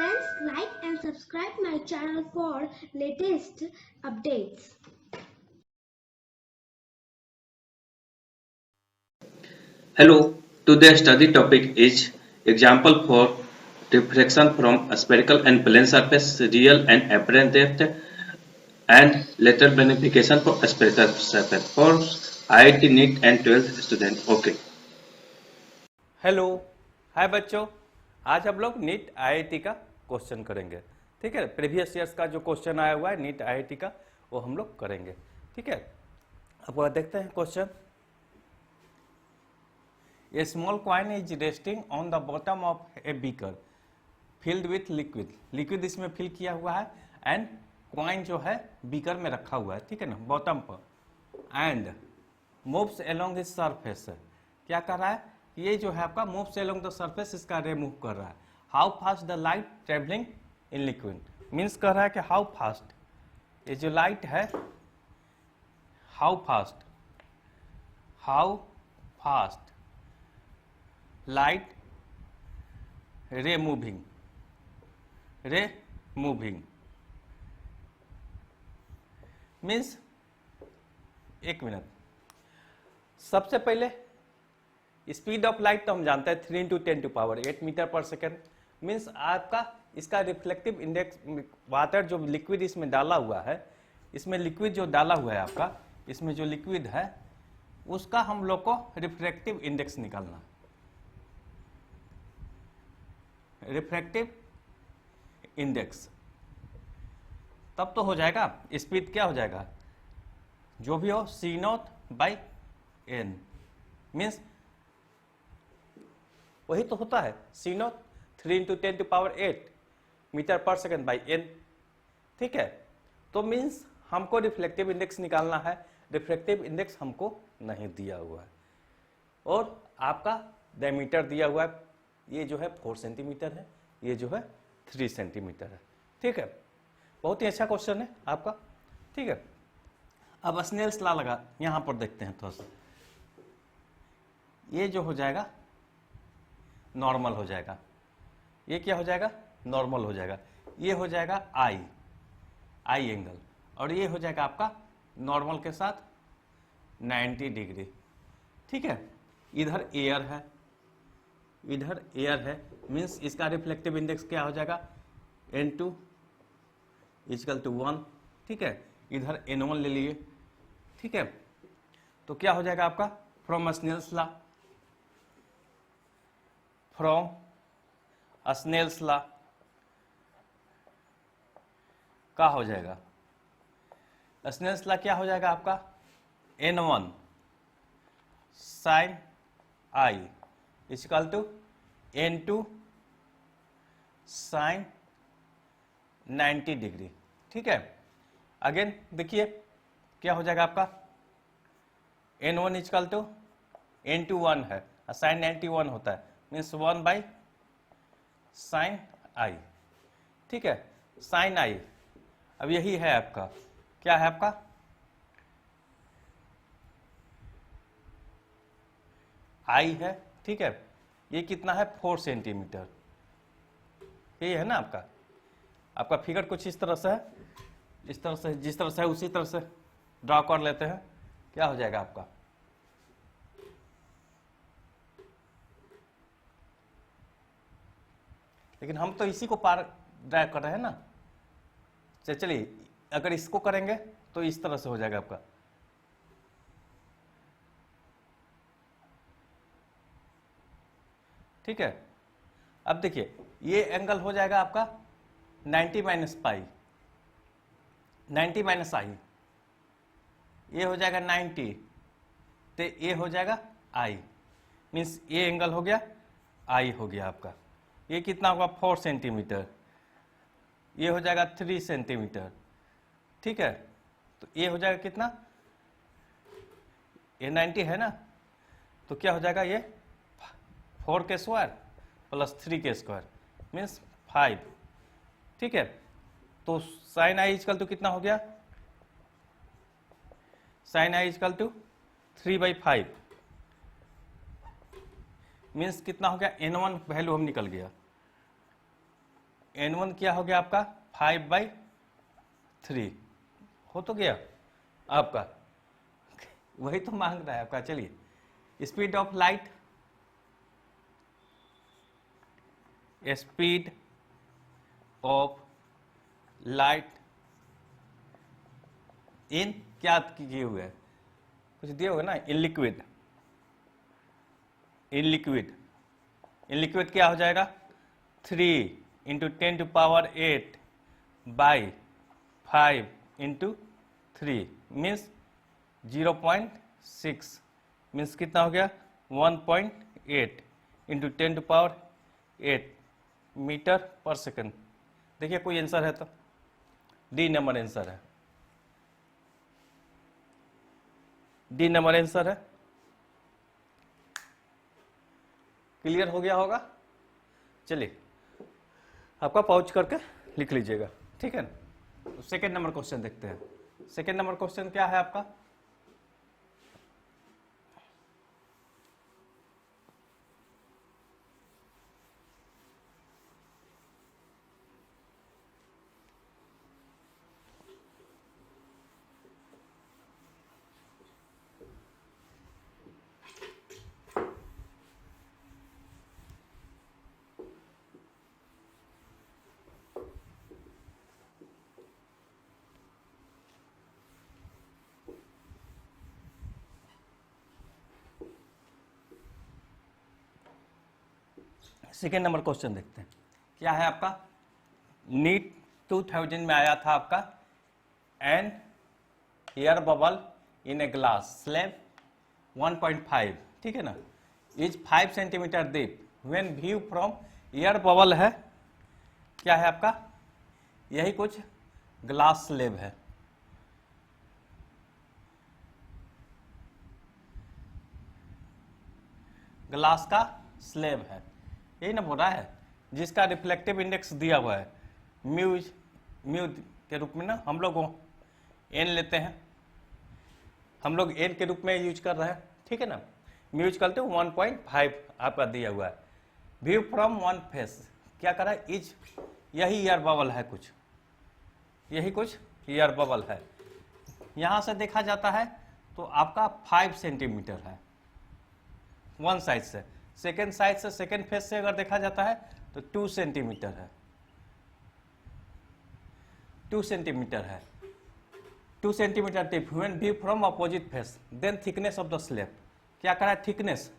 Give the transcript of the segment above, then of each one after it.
Friends, like and subscribe my channel for latest updates. Hello, today's study topic is example for reflection from a spherical and plane surface, real and apparent depth, and later magnification for a spherical surface for IIT NEET and 12th student. Okay. Hello hi बच्चों, आज हम लोग NEET IIT का question करेंगे। ठीक है, previous years का जो क्वेश्चन आया हुआ है नीट आईआईटी का वो हम लोग करेंगे। ठीक है, अब देखते हैं question. A small coin is resting on the bottom of a beaker filled with liquid. Liquid इसमें फिल किया हुआ है एंड कॉइन जो है बीकर में रखा हुआ है, ठीक है ना, बॉटम पर, and moves along this surface. क्या कर रहा है, ये जो है आपका मूव्स अलोंग द सरफेस, इसका रे मूव कर रहा है। How fast the light travelling in liquid, means कर रहा है कि हाउ फास्ट ये जो लाइट है, हाउ फास्ट लाइट रे मूविंग मीन्स, एक मिनट, सबसे पहले स्पीड ऑफ लाइट तो हम जानते हैं 3 into 10 to power 8 metre per second. Means आपका इसका रिफ्लेक्टिव इंडेक्स, वाटर जो लिक्विड इसमें डाला हुआ है, इसमें लिक्विड जो डाला हुआ है आपका, इसमें जो लिक्विड है उसका हम लोग को रिफ्रैक्टिव इंडेक्स निकालना। रिफ्रैक्टिव इंडेक्स तब तो हो जाएगा, स्पीड क्या हो जाएगा, जो भी हो C0/N, मीन्स वही तो होता है C0 3 into 10 to power 8 metre per second by N। ठीक है, तो मीन्स हमको रिफ्लेक्टिव इंडेक्स निकालना है। रिफ्लेक्टिव इंडेक्स हमको नहीं दिया हुआ है और आपका डायमीटर दिया हुआ है, ये जो है 4 सेंटीमीटर है, ये जो है 3 सेंटीमीटर है। ठीक है, बहुत ही अच्छा क्वेश्चन है आपका। ठीक है, अब स्नेल्स लॉ लगा, यहां पर देखते हैं थोड़ा सा। ये जो हो जाएगा नॉर्मल हो जाएगा, ये क्या हो जाएगा, नॉर्मल हो जाएगा। ये हो जाएगा आई एंगल, और ये हो जाएगा आपका नॉर्मल के साथ 90 डिग्री। ठीक है, इधर एयर है, मीन्स इसका रिफ्लेक्टिव इंडेक्स क्या हो जाएगा, N2 = 1। ठीक है, इधर N1 ले लिए। ठीक है, तो क्या हो जाएगा आपका, फ्रॉम स्नेल्स लॉ क्या हो जाएगा, स्नेल्स लॉ क्या हो जाएगा आपका, N1 sin I = N2 sin 90 degree. ठीक है, अगेन देखिए क्या हो जाएगा आपका, N1 = N2 1 है, sin 91 होता है, मीन्स 1/sin I। ठीक है, sin I अब यही है आपका, क्या है आपका, I है। ठीक है, ये कितना है, 4 सेंटीमीटर। ये है ना आपका फिगर कुछ इस तरह से है, इस तरह से, जिस तरह से है उसी तरह से ड्रॉ कर लेते हैं। क्या हो जाएगा आपका, लेकिन हम तो इसी को पार ड्रैग कर रहे हैं ना। चलिए, अगर इसको करेंगे तो इस तरह से हो जाएगा आपका। ठीक है, अब देखिए ये एंगल हो जाएगा आपका 90 - पाई, 90 - I, ये हो जाएगा 90, तो ये हो जाएगा I, मीन्स ये एंगल हो गया, I हो गया आपका। ये कितना होगा, 4 सेंटीमीटर, ये हो जाएगा 3 सेंटीमीटर। ठीक है, तो ये हो जाएगा कितना, ये 90 है ना, तो क्या हो जाएगा, ये 4 के स्क्वायर प्लस 3 के स्क्वायर मीन्स 5। ठीक है, तो sin I = कितना हो गया, sin I = 3/5, मीन्स कितना हो गया, N1 वैल्यू हम निकल गया, N1 क्या हो गया आपका 5/3 हो तो गया आपका, वही तो मांग रहा है आपका। चलिए speed of light, speed of light in क्या किए हुए है, कुछ दिए हुए ना, in liquid, in liquid, in liquid क्या हो जाएगा 3 into 10⁸ by 5 into 3 means 0.6 means कितना हो गया 1.8 इंटू 10⁸ मीटर पर सेकंड। देखिए कोई आंसर है तो डी नंबर आंसर है, डी नंबर आंसर है। क्लियर हो गया होगा। चलिए आपका पाउच करके लिख लीजिएगा, ठीक है ना। तो सेकेंड नंबर क्वेश्चन देखते हैं। सेकेंड नंबर क्वेश्चन क्या है आपका, सेकेंड नंबर क्वेश्चन देखते हैं क्या है आपका। नीट 2000 में आया था आपका, an air bubble in a glass slab 1.5, ठीक है ना, is 5 centimetre deep when view from air bubble है क्या है आपका, यही कुछ ग्लास स्लैब है, ग्लास का स्लैब है, यही ना बोल रहा है, जिसका रिफ्लेक्टिव इंडेक्स दिया हुआ है म्यू के रूप में ना, हम लोग एन लेते हैं, हम लोग एन के रूप में यूज कर रहे हैं, ठीक है ना, म्यू यूज करते हैं 1.5 आपका दिया हुआ है। व्यू फ्रॉम वन फेस क्या कर रहा है, इज यही एयर बबल है कुछ, यही कुछ एयर बबल है, यहां से देखा जाता है तो आपका 5 सेंटीमीटर है वन साइड से, सेकेंड साइड से सेकेंड फेस से अगर देखा जाता है तो 2 सेंटीमीटर है, 2 सेंटीमीटर है, 2 centimetre deep when view from opposite face. Then thickness of the slab क्या करा है, थिकनेस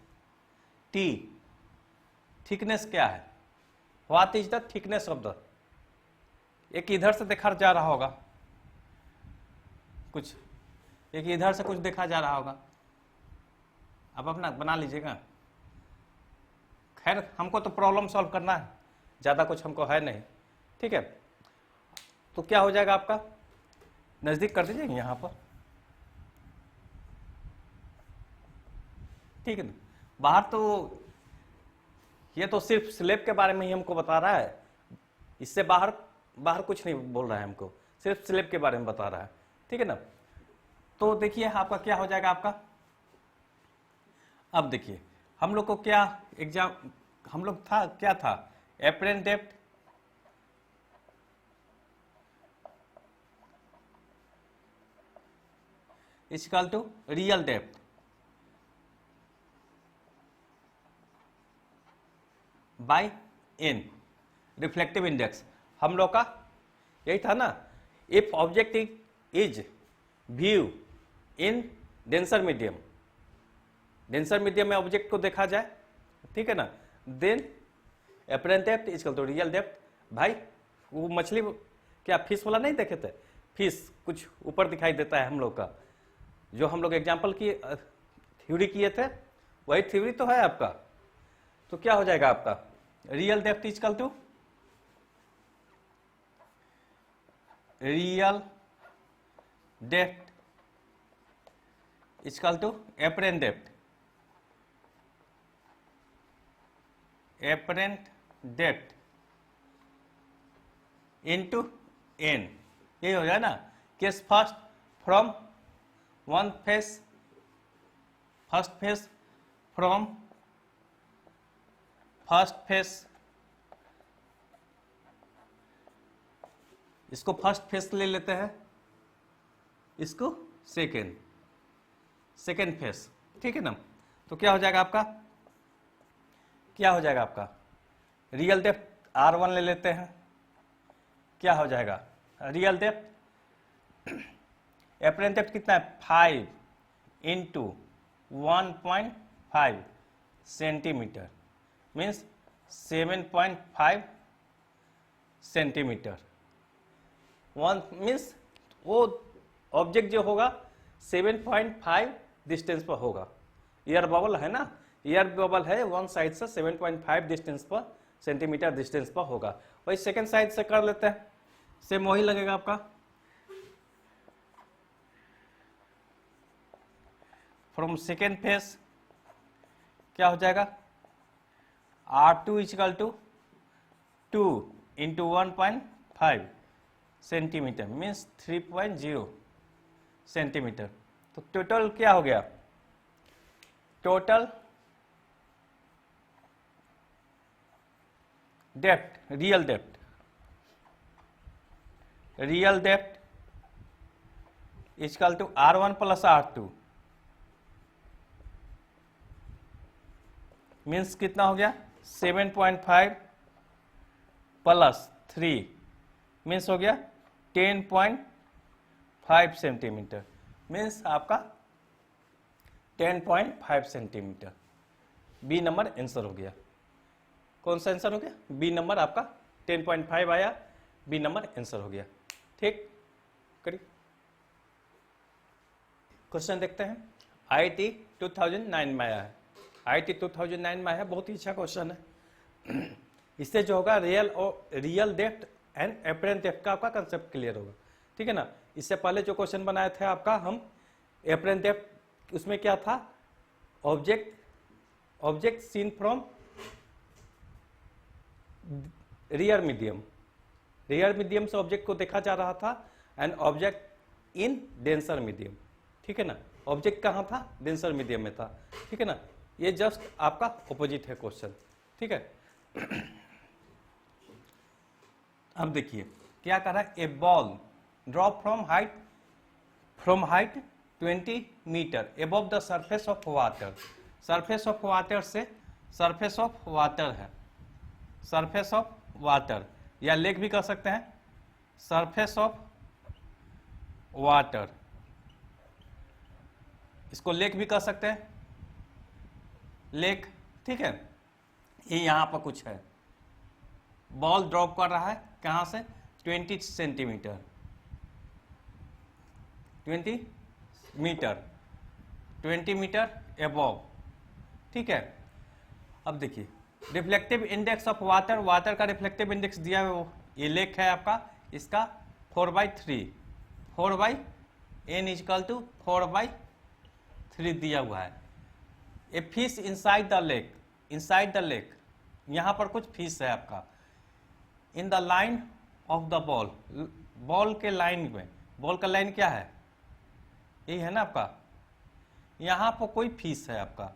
टी, थिकनेस क्या है, what is the thickness of the, एक इधर से देखा जा रहा होगा कुछ, एक इधर से कुछ देखा जा रहा होगा, आप अपना बना लीजिएगा। खैर हमको तो प्रॉब्लम सॉल्व करना है, ज्यादा कुछ हमको है नहीं, ठीक है। तो क्या हो जाएगा आपका, नजदीक कर दीजिए यहां पर, ठीक है ना। बाहर तो ये तो सिर्फ स्लैब के बारे में ही हमको बता रहा है, इससे बाहर बाहर कुछ नहीं बोल रहा है हमको, सिर्फ स्लैब के बारे में बता रहा है, ठीक है ना। तो देखिए आपका क्या हो जाएगा आपका, अब देखिए हम लोग को क्या एग्जाम, हम लोग था क्या था, apparent depth is equal to real depth by n, reflective index हम लोग का यही था ना। If object is view in denser medium, denser medium में ऑब्जेक्ट को देखा जाए, ठीक है ना, then apparent depth is equal to real depth. भाई वो मछली क्या फिश वाला नहीं देखे थे, फिश कुछ ऊपर दिखाई देता है हम लोग का, जो हम लोग एग्जाम्पल की थ्योरी किए थे वही थ्योरी तो है आपका। तो क्या हो जाएगा आपका, real depth is equal to real depth is equal to apparent depth, apparent depth into n, यही हो जाए ना। Case first from one face, first face from first face इसको फर्स्ट फेस ले लेते हैं, इसको सेकेंड फेस, ठीक है ना। तो क्या हो जाएगा आपका, क्या हो जाएगा आपका, रियल डेप्थ R1 ले लेते हैं, क्या हो जाएगा रियल डेप्थ, एपरेंट डेप्थ कितना है 5 into 1.5 centimetre, means 7.5 centimetre. One means वो ऑब्जेक्ट जो होगा 7.5 डिस्टेंस पर होगा। एयर बबल है ना, एयर बबल है वन साइड से 7.5 डिस्टेंस पर, सेंटीमीटर डिस्टेंस पर होगा। वही सेकेंड साइड से कर लेते हैं, सेम वही लगेगा आपका। फ्रॉम सेकेंड फेस क्या हो जाएगा, R2 equal to 2 into 1.5 centimetre, means 3.0 centimetre. तो टोटल क्या हो गया, total depth, real depth equal to R1 plus R2, means कितना हो गया 7.5 प्लस 3 मीन्स हो गया 10.5 सेंटीमीटर, मीन्स आपका 10.5 सेंटीमीटर। बी नंबर आंसर हो गया। कौन सा आंसर हो गया, बी नंबर आपका 10.5 आया, बी नंबर आंसर हो गया। ठीक, करिए क्वेश्चन देखते हैं। IIT 2009 में आया है, IIT 2009 में आया है, बहुत ही अच्छा क्वेश्चन है। इससे जो होगा real depth and apparent depth का आपका कंसेप्ट क्लियर होगा, ठीक है ना। इससे पहले जो क्वेश्चन बनाया था आपका हम एपरेंट डेप्थ, उसमें क्या था, object seen from rarer medium से ऑब्जेक्ट को देखा जा रहा था, and object in denser medium, ठीक है ना। ऑब्जेक्ट कहाँ था, डेंसर मीडियम में था, ठीक है ना। ये जस्ट आपका ऑपोजिट है क्वेश्चन, ठीक है। अब देखिए क्या कर रहा है, a ball drop from height 20 metre above the surface of water. Surface of water से, सरफेस ऑफ वाटर है, सरफेस ऑफ वाटर, या लेक भी कर सकते हैं, सरफेस ऑफ वाटर, इसको लेक भी कर सकते हैं, लेक, ठीक है। ये यहां पर कुछ है, बॉल ड्रॉप कर रहा है कहां से, 20 सेंटीमीटर, 20 मीटर एबव, ठीक है। अब देखिए reflective index of water, water का रिफ्लेक्टिव इंडेक्स दिया है, वो ये लेक है आपका, इसका 4/3, 4/n इक्वल टू 4/3 दिया हुआ है। A fish inside the lake, यहां पर कुछ फिश है आपका, इन the line of the ball, ball के लाइन में, बॉल का लाइन क्या है, यही है ना आपका, यहां पर कोई फिश है आपका,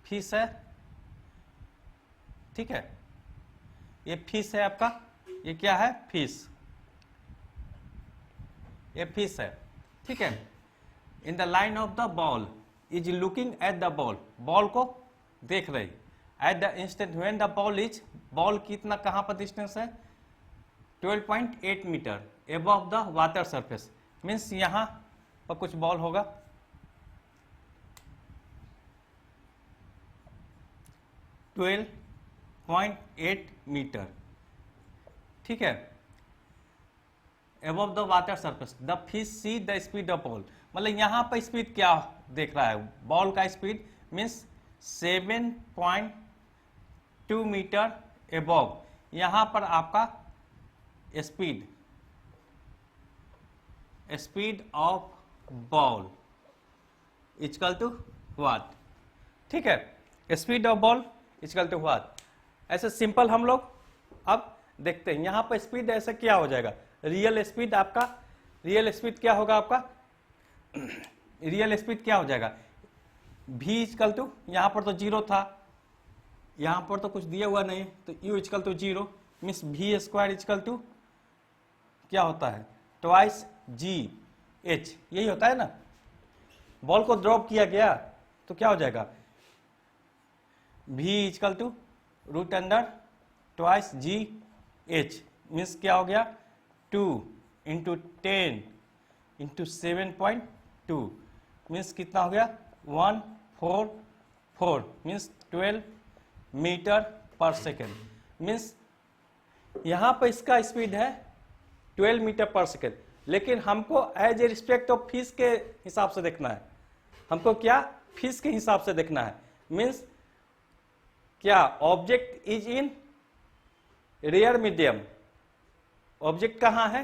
फिश है, ठीक है, ये फिश है आपका, ये क्या है, फिश, ये फिश है, ठीक है। In the line of the ball is looking at the ball, ball को देख रही, at the instant when the ball is, ball कितना कहां पर डिस्टेंस है, 12.8 metre above the water surface, means यहां पर कुछ बॉल होगा, 12.8 मीटर, ठीक है, above the water surface. The fish see the speed of ball, मतलब यहां पर स्पीड क्या देख रहा है, बॉल का स्पीड मीन्स 7.2 मीटर एबव, यहां पर आपका speed of ball equal to what, ठीक है, speed of ball equal to what. ऐसे सिंपल हम लोग अब देखते हैं, यहां पर स्पीड ऐसे क्या हो जाएगा, रियल स्पीड आपका, रियल स्पीड क्या होगा आपका, रियल स्पीड क्या हो जाएगा, v इक्वल टू, यहां पर तो 0 था, यहां पर तो कुछ दिया हुआ नहीं, तो u equal to 0 means v square equal to क्या होता है, ट्वाइस जी एच, यही होता है ना। बॉल को ड्रॉप किया गया तो क्या हो जाएगा, v equal to root under twice g h, means क्या हो गया 2 इंटू 10 इंटू 7.2, मीन्स कितना हो गया 144, means 12 metre per second. Means यहाँ पर इसका स्पीड है 12 मीटर पर सेकेंड, लेकिन हमको as a respect of fish के हिसाब से देखना है। हमको क्या, फीस के हिसाब से देखना है। मीन्स क्या, object is in rare medium, object कहाँ है,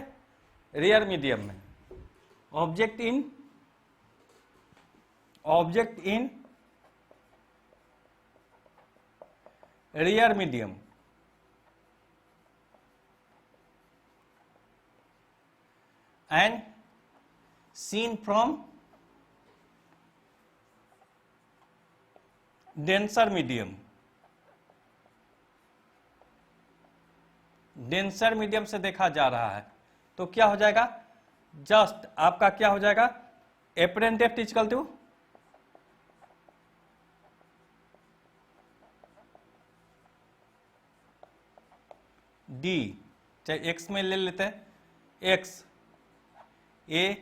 रेयर मीडियम में, object in rare medium, and seen from denser medium, denser medium से देखा जा रहा है तो क्या हो जाएगा, जस्ट आपका क्या हो जाएगा, apparent depth equal to d, चाहे एक्स में ले लेते हैं, x a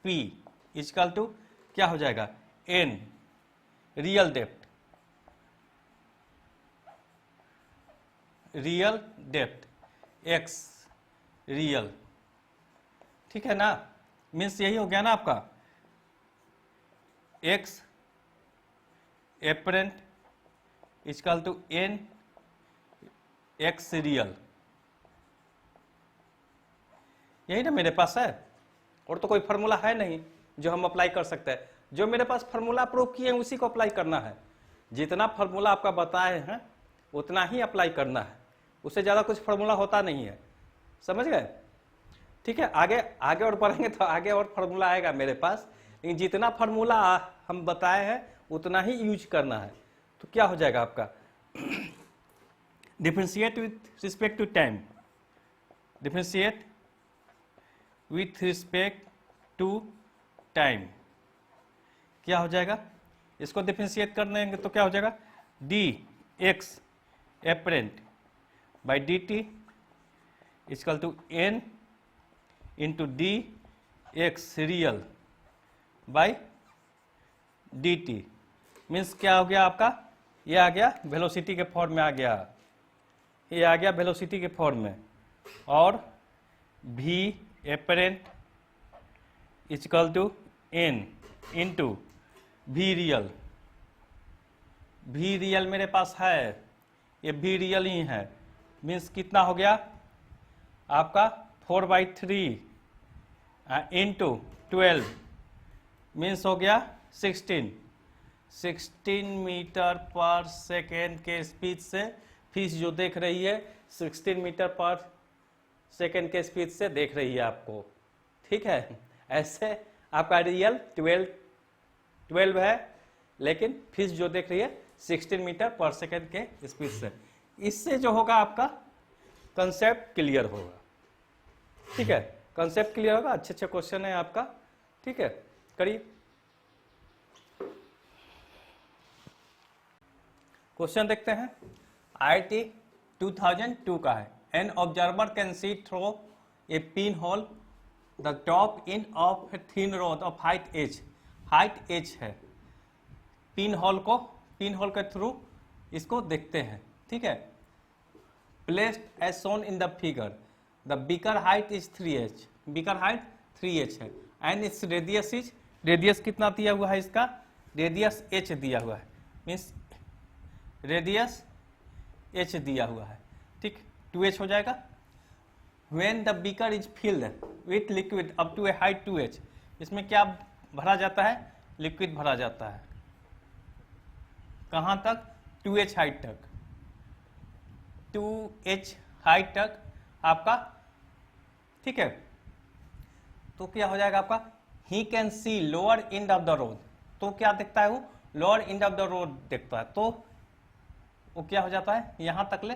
p equal to क्या हो जाएगा, n real depth, real depth x real, ठीक है ना। मीन्स यही हो गया ना आपका, x apparent equal to n x real, यही ना मेरे पास है, और तो कोई फार्मूला है नहीं जो हम अप्लाई कर सकते हैं। जो मेरे पास फार्मूला प्रूव किए हैं उसी को अप्लाई करना है। जितना फार्मूला आपका बताए हैं उतना ही अप्लाई करना है, उससे ज़्यादा कुछ फार्मूला होता नहीं है, समझ गए। ठीक है, आगे आगे और बढ़ेंगे तो आगे और फार्मूला आएगा मेरे पास, लेकिन जितना फार्मूला हम बताए हैं उतना ही यूज करना है। तो क्या हो जाएगा आपका, differentiate with respect to time, differentiate with respect to time, क्या हो जाएगा, इसको डिफरेंशिएट करने तो क्या हो जाएगा, d x apparent by d t equal to n into d x real by d t. Means क्या हो गया आपका, ये आ गया वेलोसिटी के फॉर्म में आ गया, ये आ गया वेलोसिटी के फॉर्म में, और v apparent equal to n into v real, v real मेरे पास है, ये वी रियल ही है। मीन्स कितना हो गया आपका 4/3 इंटू 12, मीन्स हो गया 16 मीटर पर सेकेंड के स्पीड से फिश जो देख रही है 16 मीटर पर सेकेंड के स्पीड से देख रही है आपको, ठीक है। ऐसे आपका रियल 12 है, लेकिन फिश जो देख रही है 16 मीटर पर सेकेंड के स्पीड से। इससे जो होगा आपका कंसेप्ट क्लियर होगा, ठीक है, कंसेप्ट क्लियर होगा। अच्छे अच्छे क्वेश्चन है आपका, ठीक है, करिए। क्वेश्चन देखते हैं, IIT 2002 का है। An observer can see through a pin hole the top end of thin rod of height h, height h है, पिन होल के थ्रू इसको देखते हैं, ठीक है। Placed as shown in the figure, the beaker height is 3h, beaker height 3h है, and its radius is, radius कितना दिया हुआ है इसका, रेडियस h दिया हुआ है, मीन्स रेडियस h दिया हुआ है, ठीक, 2h हो जाएगा। When the beaker is filled with liquid up to a height 2h, इसमें क्या भरा जाता है, लिक्विड भरा जाता है, कहाँ तक, 2h हाइट तक, 2h हाइट तक आपका, ठीक है। तो क्या हो जाएगा आपका, he can see lower end of the road, तो क्या देखता है वो, lower end of the road देखता है, तो वो क्या हो जाता है, यहां तक ले,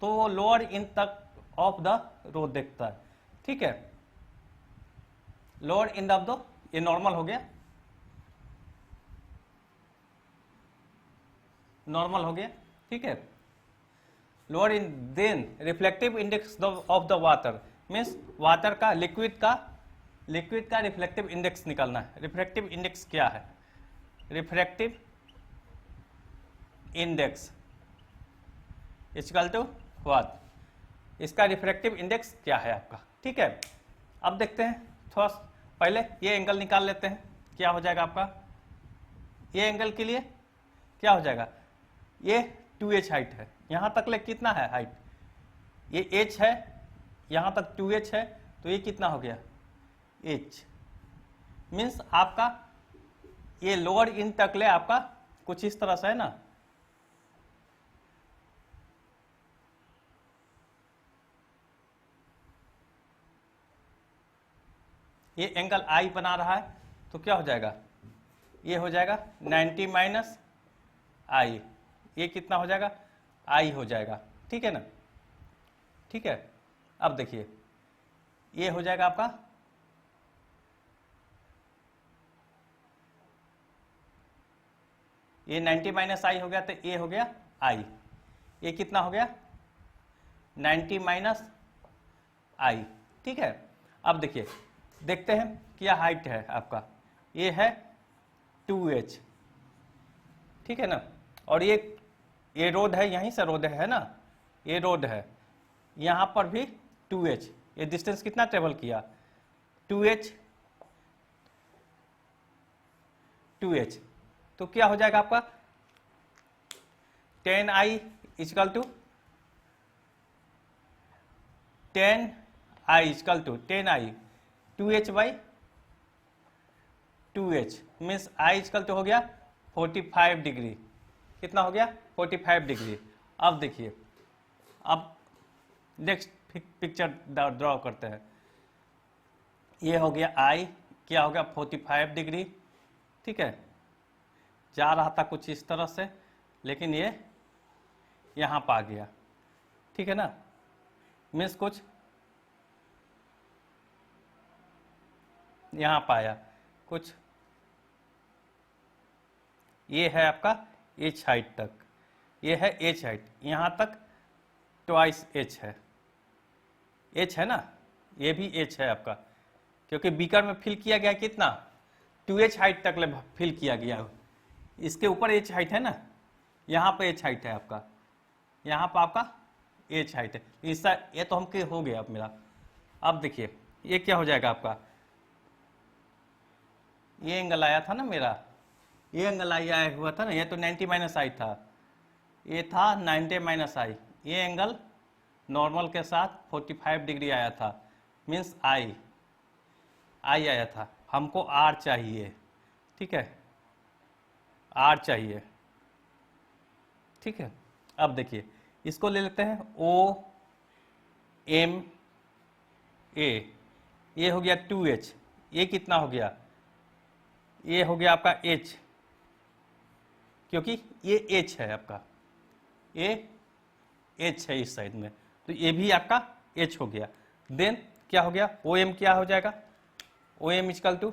तो वो लोअर इन तक ऑफ द रो देखता है, ठीक है। लोअर इन ऑफ द, ये नॉर्मल हो गया, नॉर्मल हो गया, ठीक है। Lower end, then reflective index of the water, means water का, लिक्विड का रिफ्लेक्टिव इंडेक्स निकालना है। रिफ्लेक्टिव इंडेक्स क्या है? Refractive index equal to what? इसका रिफ्रेक्टिव इंडेक्स क्या है आपका, ठीक है। अब देखते हैं, थोड़ा पहले ये एंगल निकाल लेते हैं, क्या हो जाएगा आपका। ये एंगल के लिए क्या हो जाएगा, ये 2h हाइट है, यहां तक ले कितना है हाइट, ये h है, यहां तक 2h है, तो ये कितना हो गया h, मीन्स आपका ये लोअर इन तक ले आपका कुछ इस तरह से है ना। ये एंगल आई बना रहा है, तो क्या हो जाएगा, ये हो जाएगा 90 माइनस आई, ये कितना हो जाएगा, आई हो जाएगा, ठीक है ना, ठीक है। अब देखिए ये हो जाएगा आपका, ये 90 माइनस आई हो गया, तो ये हो गया आई, ये कितना हो गया 90 माइनस आई, ठीक है। अब देखिए, देखते हैं क्या हाइट है आपका, ये है 2h, ठीक है ना, और ये रोड है, यहीं से रोड है ना, ये रोड है, यहां पर भी 2h, ये डिस्टेंस कितना ट्रेवल किया 2h, तो क्या हो जाएगा आपका 10i equal to 10i 2h बाई 2h, means i equal to हो गया 45 डिग्री, कितना हो गया 45 डिग्री। अब देखिए, अब नेक्स्ट पिक्चर ड्रॉ करते हैं, ये हो गया i, क्या हो गया 45 डिग्री, ठीक है, जा रहा था कुछ इस तरह से, लेकिन ये यहां पर आ गया, ठीक है ना, मीन्स कुछ यहां पाया कुछ, ये है आपका h हाइट तक, ये है h हाइट, यहां तक ट्वाइस h है, h है ना, ये भी h है आपका, क्योंकि बीकर में फिल किया गया कितना 2h हाइट तक फिल किया गया, इसके ऊपर h हाइट है ना, यहां पे h हाइट है आपका, यहां पर आपका h हाइट है, इसका ये तो हमके हो गया अब मेरा। अब देखिए ये क्या हो जाएगा आपका, ये एंगल आया था ना मेरा, ये एंगल आया हुआ था ना, ये तो 90 माइनस आई था, ये था 90 माइनस आई, ये एंगल नॉर्मल के साथ 45 डिग्री आया था, मीन्स आई आया था, हमको आर चाहिए, ठीक है, आर चाहिए, ठीक है। अब देखिए इसको ले लेते हैं ओ एम ए, ये हो गया 2h, ये कितना हो गया, ये हो गया आपका h, क्योंकि ये h है आपका, ये h है इस साइड में, तो ये भी आपका h हो गया। देन क्या हो गया OM, क्या हो जाएगा OM इक्वल टू,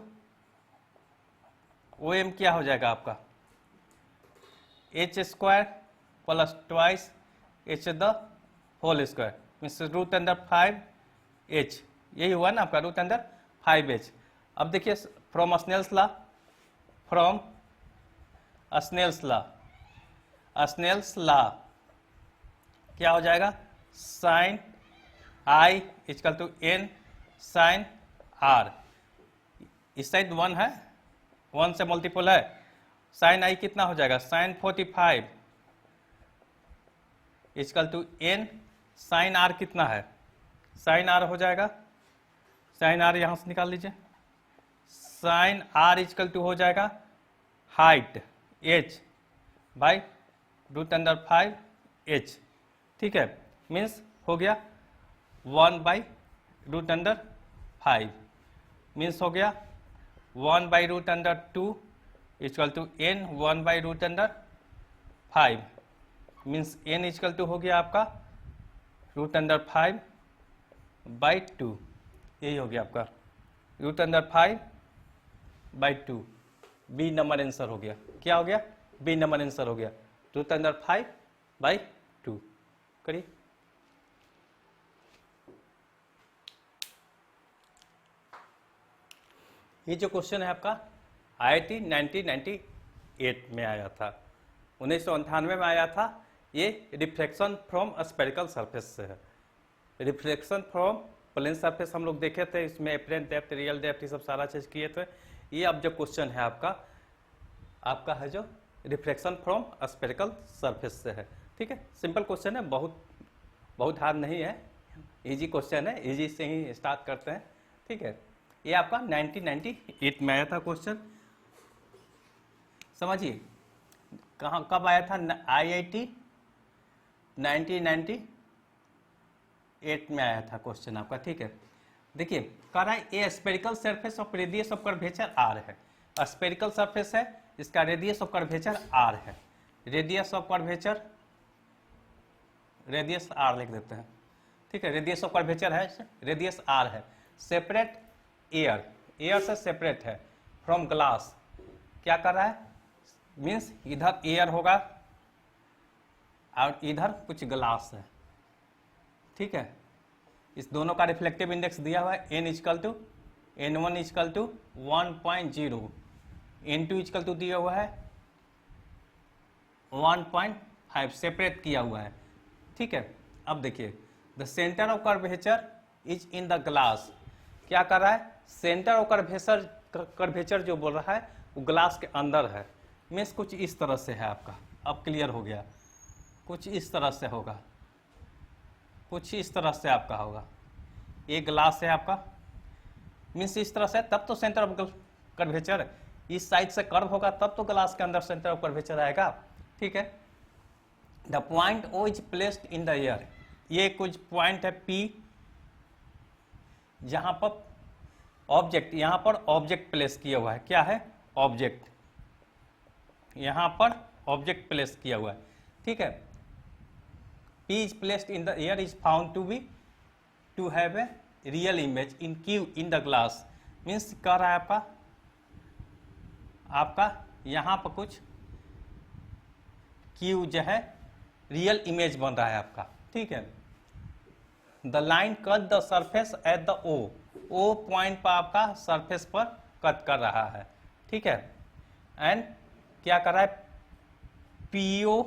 OM क्या हो जाएगा आपका h square plus twice h the whole square, means root under 5h, यही हुआ ना आपका रूट अंडर 5h। अब देखिए from Snell's law, Snell's law क्या हो जाएगा, sine i equal to n sine r, इस साइड 1 है, 1 से मल्टीपल है, साइन आई कितना हो जाएगा sine 45 equal to n sine r, कितना है साइन आर हो जाएगा, साइन आर यहां से निकाल लीजिए, साइन आर इक्वल टू हो जाएगा height h by root under 5h, ठीक है, मीन्स हो गया 1 बाई रूट अंडर 5, मीन्स हो गया 1 by root under 2 equal to n 1 by root under 5, means n equal to हो गया आपका √5/2, यही हो गया आपका √5/2। बी नंबर आंसर हो गया। क्या हो गया? बी नंबर आंसर हो गया, √5/2। करिए। ये जो क्वेश्चन है आपका IIT 1998 में आया था, 1998 में आया था। ये रिफ्लेक्शन फ्रॉम स्फेरिकल सरफेस से है। रिफ्लेक्शन फ्रॉम प्लेन सरफेस हम लोग देखे थे, इसमें एपरेंट डेप्थ, रियल डेप्थ, ये सब सारा चीज किए थे। ये अब जो क्वेश्चन है आपका है जो रिफ्लेक्शन फ्रॉम स्फेरिकल सरफेस से है। ठीक है, सिंपल क्वेश्चन है, बहुत हार्ड नहीं है, इजी क्वेश्चन है, इजी से ही स्टार्ट करते हैं। ठीक है, ये आपका 1998 में आया था क्वेश्चन। समझिए कहाँ कब आया था? IIT 1998 में आया था क्वेश्चन आपका। ठीक है, देखिए कह रहा है ए spherical surface of radius of curvature r है। स्फेरिकल सरफेस है, इसका रेडियस ऑफ कर्वेचर r है। Radius of curvature, radius r लिख देते हैं। ठीक है, रेडियस ऑफ कर्वेचर है, रेडियस r है। सेपरेट एयर से सेपरेट है फ्रॉम ग्लास। क्या कर रहा है? मीन्स इधर एयर होगा और इधर कुछ ग्लास है। ठीक है, इस दोनों का रिफ्लेक्टिव इंडेक्स दिया हुआ है, n=n1 = 1.0, n2 दिया हुआ है 1.5, सेपरेट किया हुआ है। ठीक है, अब देखिए the centre of curvature is in the glass. क्या कर रहा है? सेंटर ऑफ कर्वेचर जो बोल रहा है वो ग्लास के अंदर है। मीन्स कुछ इस तरह से है आपका। अब क्लियर हो गया, कुछ इस तरह से होगा, कुछ इस तरह से आपका होगा। ये ग्लास है आपका, मीन्स इस तरह से, तब तो सेंटर ऑफ कर्वेचर इस साइड से कर्व होगा, तब तो ग्लास के अंदर सेंटर ऑफ कर्वेचर आएगा। ठीक है, the point O is placed in the air. ये कुछ पॉइंट है P, जहां पर ऑब्जेक्ट, यहां पर ऑब्जेक्ट प्लेस किया हुआ है। क्या है? ऑब्जेक्ट, यहां पर ऑब्जेक्ट प्लेस किया हुआ है। ठीक है, P is placed in the air is found to have a real image in Q in the glass। Means कह रहा है आपका यहां पर कुछ Q जो है रियल इमेज बन रहा है आपका। ठीक है, the line cut the surface at the O point पर आपका सरफेस पर कट कर रहा है। ठीक है, एंड क्या कर रहा है? PO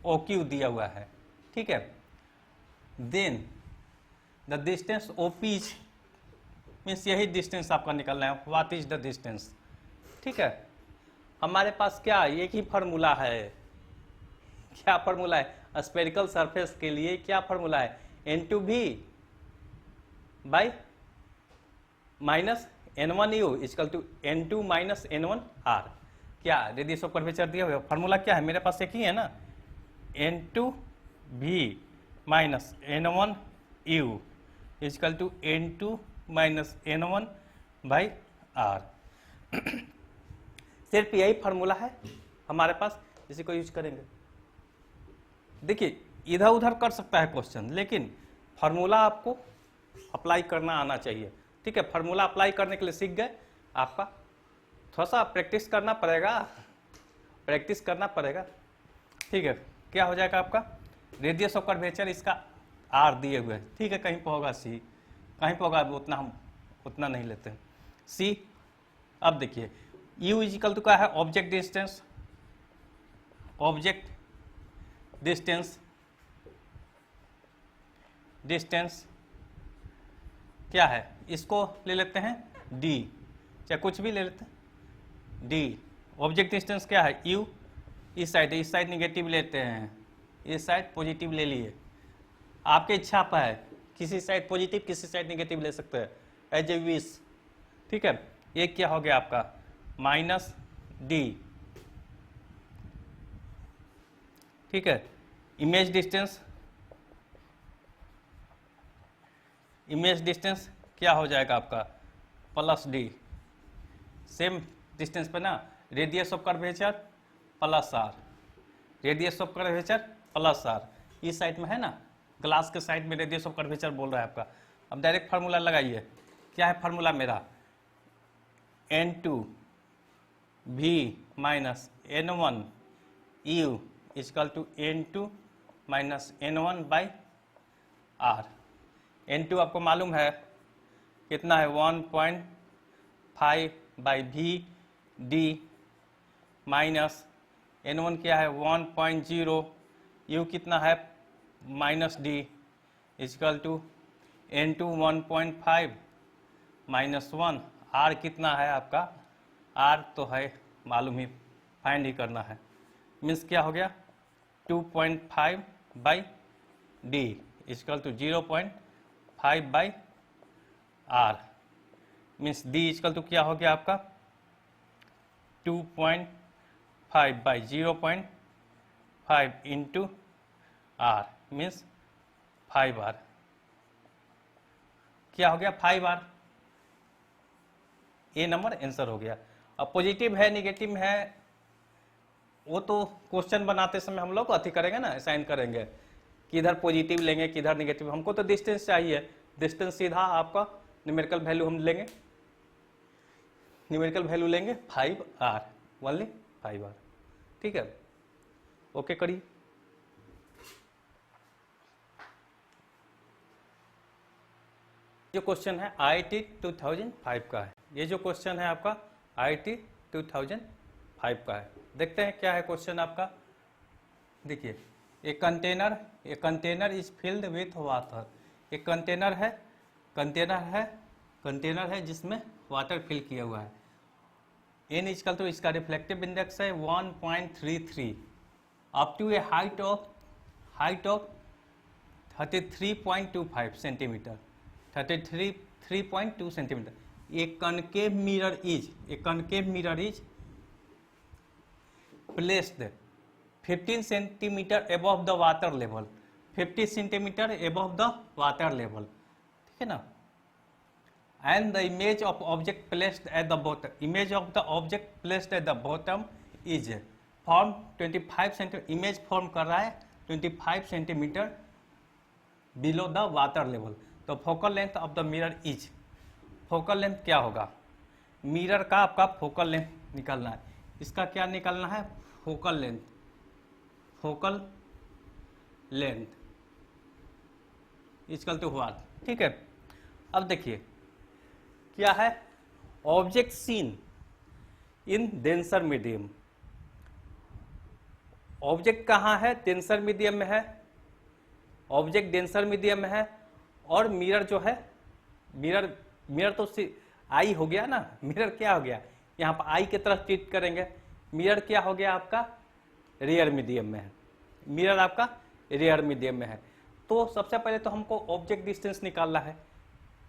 = OQ दिया हुआ है। ठीक है, then the distance OP means यही डिस्टेंस आपका निकलना है। What is the distance? ठीक है, हमारे पास क्या एक ही फार्मूला है। क्या फार्मूला है? स्फेरिकल सरफेस के लिए क्या फार्मूला है? n2v -n1u = n2 - n1r। क्या रेडियस ऑफ कर्वेचर दिया हुआ? फार्मूला क्या है? मेरे पास एक ही है ना, n2v -n1u = n2 - n1/r। सिर्फ यही फार्मूला है हमारे पास, इसी को यूज करेंगे। देखिए इधर उधर कर सकता है क्वेश्चन, लेकिन फार्मूला आपको अप्लाई करना आना चाहिए। ठीक है, फार्मूला अप्लाई करने के लिए सीख गए, आपका थोड़ा सा प्रैक्टिस करना पड़ेगा, प्रैक्टिस करना पड़ेगा। ठीक है, क्या हो जाएगा आपका? रेडियस ऑफ कर्वेचर इसका r दिए हुए है। ठीक है, कहीं पर होगा c, कहीं पर होगा, उतना हम उतना नहीं लेते हैं c। अब देखिए u = क्या है? ऑब्जेक्ट डिस्टेंस, ऑब्जेक्ट डिस्टेंस क्या है? इसको ले लेते हैं d, चाहे कुछ भी ले लेते हैं d। ऑब्जेक्ट डिस्टेंस क्या है? u। इस साइड निगेटिव लेते हैं, इस साइड पॉजिटिव ले लिए, आपके इच्छा पर है, किसी साइड पॉजिटिव किसी साइड निगेटिव ले सकते हैं, एज ए विश। ठीक है, ये क्या हो गया आपका? -d। ठीक है, इमेज डिस्टेंस क्या हो जाएगा आपका? +d। सेम डिस्टेंस पे ना, radius of curvature +r, radius of curvature +r। इस साइड में है ना, ग्लास के साइड में रेडियस ऑफ कर्वेचर बोल रहा है आपका। अब डायरेक्ट फार्मूला लगाइए, क्या है फार्मूला मेरा, N2 V minus N1 U equal to N2 minus N1 by R। N2 आपको मालूम है कितना है, 1.5 by V D minus N1 क्या है 1.0, U कितना है minus D equal to N2 1.5 minus 1, R कितना है आपका, R तो है मालूम ही, फाइंड ही करना है। मीन्स क्या हो गया 2.5 by D equal to 0.5 by R। Means D equal to क्या हो गया आपका 2.5 by 0.5 into R means 5R। क्या हो गया 5R, ए नंबर आंसर हो गया। अब पॉजिटिव है निगेटिव है वो तो क्वेश्चन बनाते समय हम लोग अति करेंगे ना, असाइन करेंगे किधर पॉजिटिव लेंगे किधर निगेटिव। हमको तो डिस्टेंस चाहिए, डिस्टेंस सीधा आपका न्यूमेरिकल वैल्यू हम लेंगे, न्यूमेरिकल वैल्यू लेंगे 5R, ओनली 5R। ठीक है, ओके करिए। जो क्वेश्चन है IIT 2005 का है, ये जो क्वेश्चन है आपका IIT 2005 का है। देखते हैं क्या है क्वेश्चन आपका। देखिए एक container is filled with water, एक कंटेनर है जिसमें वाटर फिल किया हुआ है। n इजकल तो इसका रिफ्लेक्टिव इंडेक्स है 1.33 up to a height of 33.25 centimetre, 33.2 centimetre. A concave mirror is placed 15 centimetre above the water level, 50 centimetre above the water level, ठीक है ना। And the image of object placed at the bottom, image of the object placed at the bottom is form 25 centimetre, image form कर रहा है 25 centimetre below the water level. तो focal length of the mirror is, focal length क्या होगा, mirror का आपका focal length निकालना है। इसका क्या निकालना है, focal length equal to what, ठीक है। अब देखिए क्या है, object seen in denser medium, object कहाँ है, डेंसर मीडियम में है, ऑब्जेक्ट डेंसर मीडियम में है। और मिरर जो है, मिरर तो आई हो गया ना, मिरर क्या हो गया, यहाँ पर आई की तरफ ट्रीट करेंगे। मिरर क्या हो गया आपका, रेयर मीडियम में है, मिरर आपका रेयर मीडियम में है। तो सबसे पहले तो हमको ऑब्जेक्ट डिस्टेंस निकालना है।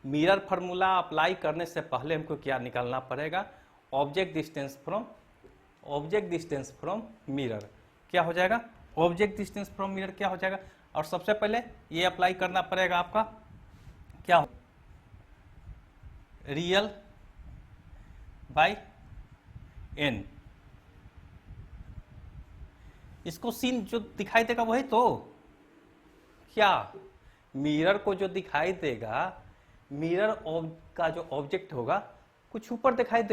मिरर फार्मूला अप्लाई करने से पहले हमको क्या निकालना पड़ेगा, ऑब्जेक्ट डिस्टेंस फ्रॉम मिरर। क्या हो जाएगा, ऑब्जेक्ट डिस्टेंस फ्रॉम मिरर क्या हो जाएगा। और सबसे पहले ये अप्लाई करना पड़ेगा आपका, क्या हो, रियल बाई एन। इसको सीन जो दिखाई देगा वही तो, क्या मिरर को जो दिखाई देगा, मिरर का जो ऑब्जेक्ट होगा कुछ ऊपर दिखाई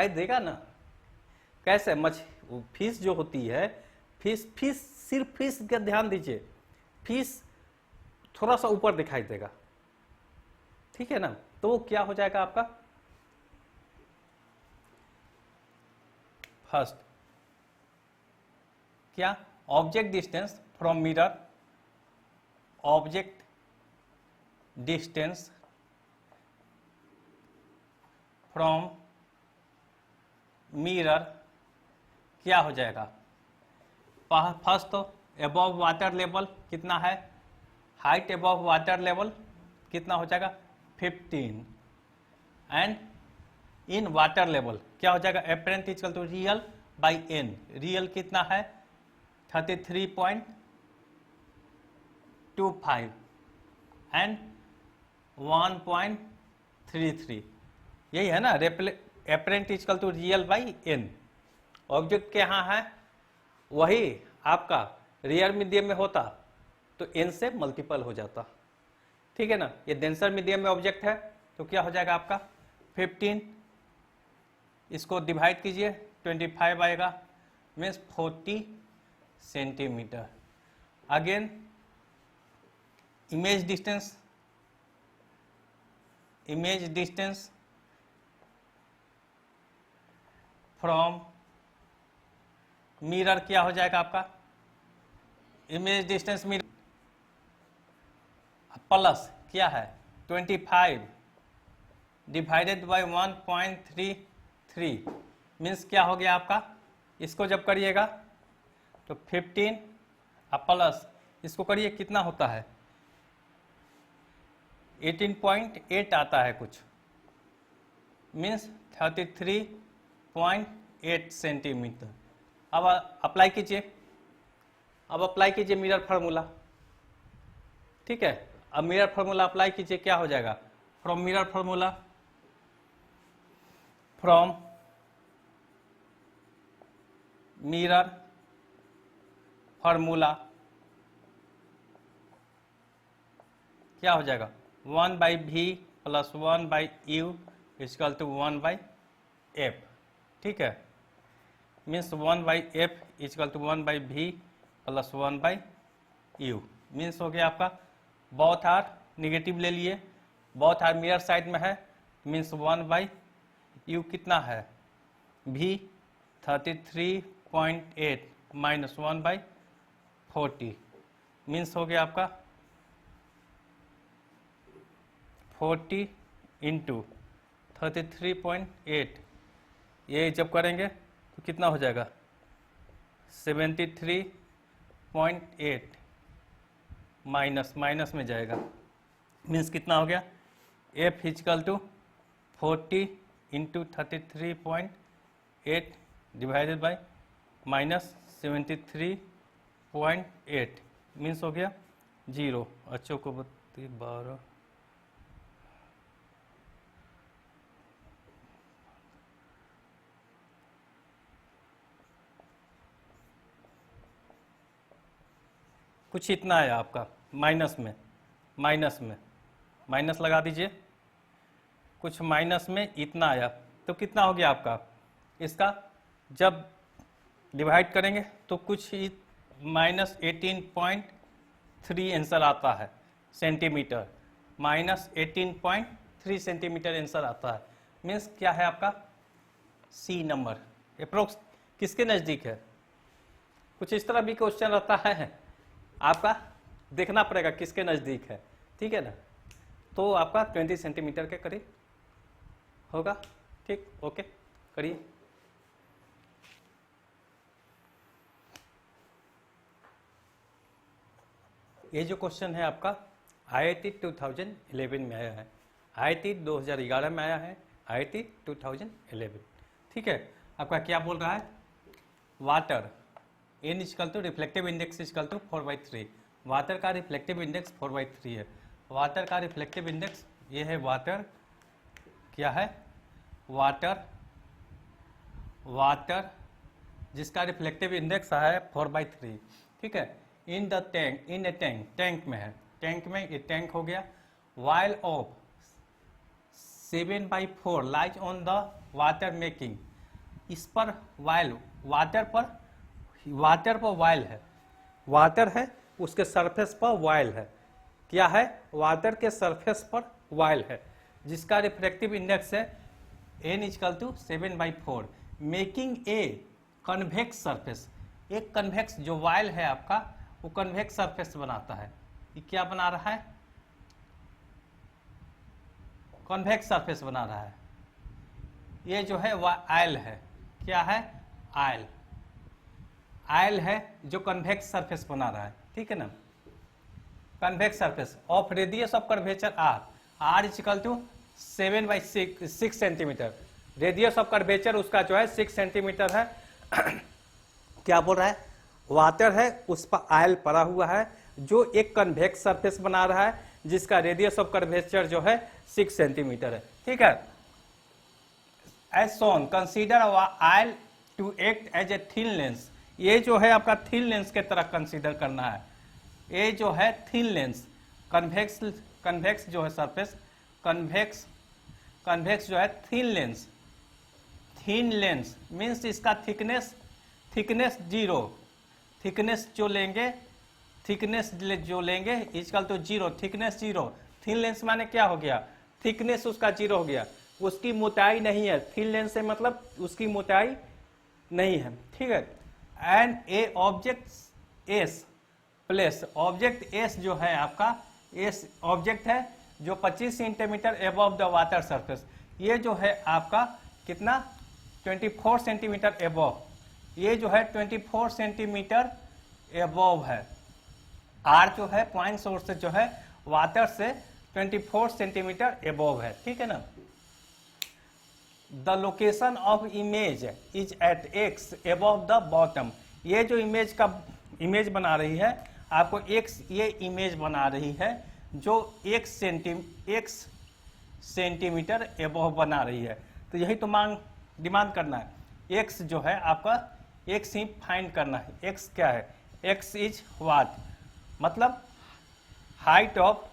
देगा ना। कैसे, फिश जो होती है, फिश सिर्फ फिश का ध्यान दीजिए, फिश थोड़ा सा ऊपर दिखाई देगा, ठीक है ना। तो वो क्या हो जाएगा आपका, फर्स्ट क्या, object distance from mirror, object distance from mirror क्या हो जाएगा, फर्स्ट तो अबव वाटर लेवल कितना है, हाइट अबव वाटर लेवल कितना हो जाएगा 15, एंड इन वाटर लेवल क्या हो जाएगा, apparent equal to real by n. Real कितना है 33.25 एंड 1.33, यही है ना, apparent equal to real by n. Object के यहाँ है वही आपका रेयर मीडियम में होता तो n से मल्टीपल हो जाता, ठीक है ना। ये डेंसर मीडियम में ऑब्जेक्ट है तो क्या हो जाएगा आपका 15, इसको डिवाइड कीजिए 25 आएगा, means 40 centimetre. Again image distance from mirror क्या हो जाएगा आपका, इमेज डिस्टेंस मिरर प्लस क्या है 25 डिवाइडेड बाय 1.33 मीन्स क्या हो गया आपका, इसको जब करिएगा तो 15 प्लस इसको करिए कितना होता है 18.8 आता है कुछ, मीन्स 33.8 सेंटीमीटर। अब अप्लाई कीजिए, मिरर फार्मूला, ठीक है। अब मिरर फार्मूला अप्लाई कीजिए, क्या हो जाएगा, from mirror formula, from mirror formula क्या हो जाएगा 1/v plus 1/u equal to 1/f, ठीक है। Means 1/f equal to 1/v plus 1/u means हो गया आपका, बोथ आर निगेटिव ले लिए, बोथ आर मिरर साइड में है, मीन्स 1/u कितना है v 33.8 माइनस 1/40 मीन्स हो गया आपका 40 इंटू 33.8, ये जब करेंगे तो कितना हो जाएगा 73.8 माइनस में जाएगा, मीन्स कितना हो गया f equal to 40 into 33.8 divided by minus 73.8 means हो गया 0। अच्छों को 12 कुछ इतना है आपका, माइनस लगा दीजिए, कुछ माइनस में इतना आया तो कितना हो गया आपका, इसका जब डिवाइड करेंगे तो कुछ माइनस 18.3 आंसर आता है सेंटीमीटर, माइनस 18.3 सेंटीमीटर आंसर आता है, मीन्स क्या है आपका सी नंबर अप्रोक्स किसके नज़दीक है। कुछ इस तरह भी क्वेश्चन रहता है, आपका देखना पड़ेगा किसके नज़दीक है, ठीक है ना। तो आपका 20 सेंटीमीटर के करीब होगा, ठीक, ओके करिए। ये जो क्वेश्चन है आपका IIT 2011 में आया है, IIT 2011 में आया है, IIT 2011, ठीक है। आपका क्या बोल रहा है, water n equal to reflective index equal to 4/3, water का रिफ्लेक्टिव इंडेक्स 4/3 है। वाटर का रिफ्लेक्टिव इंडेक्स ये है, वाटर क्या है, वाटर जिसका रिफ्लेक्टिव इंडेक्स है 4/3, ठीक है। In the tank, in A tank में है, टैंक में ये टैंक हो गया, while of 7/4 lies on the water making, इस पर वाइल वाटर पर वाइल है, वाटर है उसके सरफेस पर वाइल है, क्या है वाटर के सरफेस पर वाइल है, जिसका रिफ्लेक्टिव इंडेक्स है n equal to 7/4, making a convex surface, एक कन्वेक्स जो वाइल है आपका वो कन्वेक्स सरफेस बनाता है, ये क्या बना रहा है कन्वेक्स सरफेस बना रहा है। ये जो है वह आयल है, क्या है आयल है जो कन्वेक्स सरफेस बना रहा है, ठीक है ना। Convex surface of radius of curvature r equal to 7/6 centimetre, radius of curvature उसका जो है 6 सेंटीमीटर है। क्या बोल रहा है, वाटर है उस पर आयल पड़ा हुआ है जो एक कन्वेक्स सरफेस बना रहा है जिसका रेडियस ऑफ कर्वेचर जो है 6 सेंटीमीटर है, ठीक है। As shown consider oil to act as a thin lens, ये जो है आपका थिन लेंस के तरह कंसीडर करना है। ये जो है थिन लेंस, कन्वेक्स जो है सरफेस, कन्वेक्स जो है थिन लेंस मीन्स इसका थिकनेस जीरो, थिकनेस जो लेंगे इजकल तो zero, thickness zero. Thin lens माने क्या हो गया, थिकनेस उसका जीरो हो गया, उसकी मोटाई नहीं है। थिन लेंस से मतलब उसकी मोटाई नहीं है, ठीक है। And A object S place, object S जो है आपका, एस ऑब्जेक्ट है जो 25 centimetre above the water surface, ये जो है आपका कितना 24 सेंटीमीटर एबव, ये जो है 24 सेंटीमीटर एबव है। आर जो है पॉइंट सोर्स जो है वाटर से 24 सेंटीमीटर एबव है, ठीक है ना। The location of image is at x above the bottom, ये जो इमेज बना रही है आपको एक्स, ये इमेज बना रही है जो एक्स सेंटीमीटर एबव बना रही है। तो यही तो डिमांड करना है, एक्स जो है आपका एक्स ही फाइंड करना है। एक्स क्या है, एक्स इज व्हाट, मतलब height of